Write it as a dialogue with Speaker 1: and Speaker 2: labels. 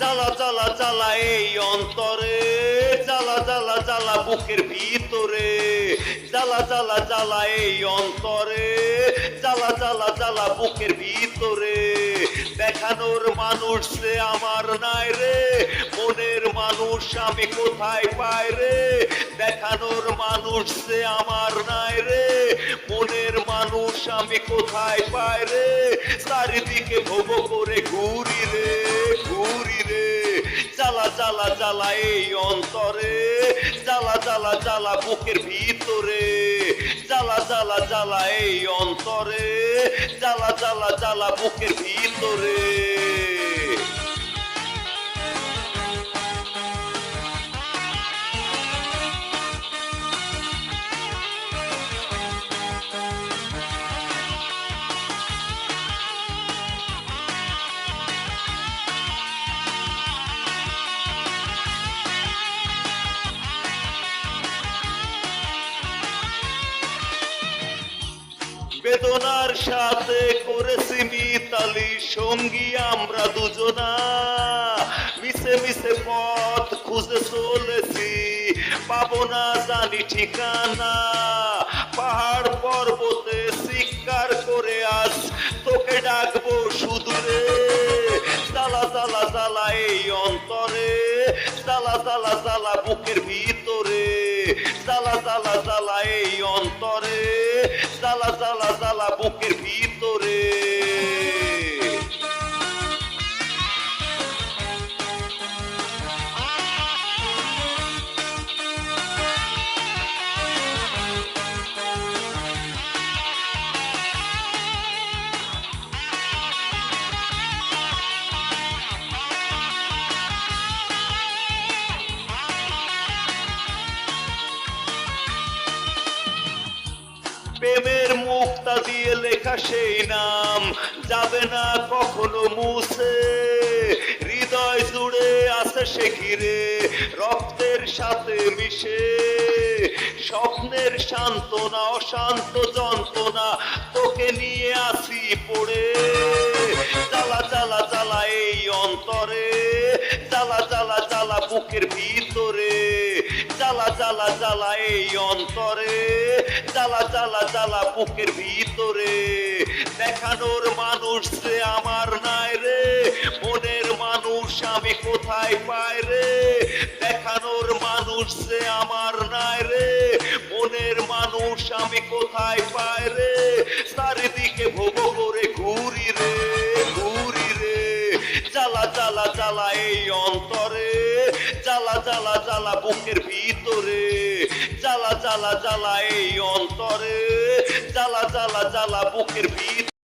Speaker 1: জ্বালা জ্বালা জ্বালা এই অন্তরে, জ্বালা জ্বালা জ্বালা বুকের ভিতরে, জ্বালা জ্বালা জ্বালা এই অন্তরে, জ্বালা জ্বালা জ্বালা বুকের ভিতরে। দেখানোর মানুষ সে আমার নাই রে, মনের মানুষ আমি কোথায় পাই রে। দেখানোর মানুষ সে আমার নাই রে, মনের মানুষ আমি কোথায় পাই রে। চারিদিকে ভোগ করে ঘুরি রে, ঘুরি রে। জ্বালা জ্বালা জ্বালা এই অন্তরে, জ্বালা জ্বালা জ্বালা বুকের ভিতরে, জ্বালা জ্বালা জ্বালা এই অন্তরে, জ্বালা জ্বালা জ্বালা বুকের ভিতরে। বেদনার সাথে করেছি মিতালি সঙ্গী আমরা দুজনা, মিশে মিশে পথ খুঁজে চলেছি, পাবো না জানি ঠিকানা। পাহাড় পর্বতে শিকার করে আজ তোকে ডাকবো শুধু রে। জ্বালা জ্বালা জ্বালা এই অন্তরে, জ্বালা জ্বালা জ্বালা বুকের ভিতরে, জ্বালা জ্বালা জ্বালা এই অন্তরে, জ্বালা জ্বালা জ্বালা বুকের ভিতরে। প্রেমের মুক্তা দিয়ে লেখা সেই নাম যাবে না কখনো মুছে, হৃদয় জুড়ে আছে সে ঘিরে রক্তের সাথে মিশে। স্বপ্নের সান্ত্বনা অশান্ত যন্ত্রণা তোকে নিয়ে আসি পড়ে। জ্বালা জ্বালা জ্বালা এই অন্তরে, জ্বালা জ্বালা জ্বালা বুকের ভিতরে, জ্বালা জ্বালা জ্বালা এই অন্তরে, জ্বালা জ্বালা জ্বালা বুকের ভিতরে। দেখানোর মানুষ সে আমার নাই রে, মনের মানুষ আমি কোথায় পাই রে। দেখানোর মানুষ সে আমার নাই রে, মনের মানুষ আমি কোথায় পাই রে। চারিদিকে ভোগ করে ঘুরি রে, ঘুরি রে। জ্বালা জ্বালা জ্বালা এই অন্তরে, জ্বালা জ্বালা জ্বালা বুকের ভিতরে, জ্বালা জ্বালা জ্বালা এই অন্তরে, জ্বালা জ্বালা জ্বালা বুকের ভিতরে।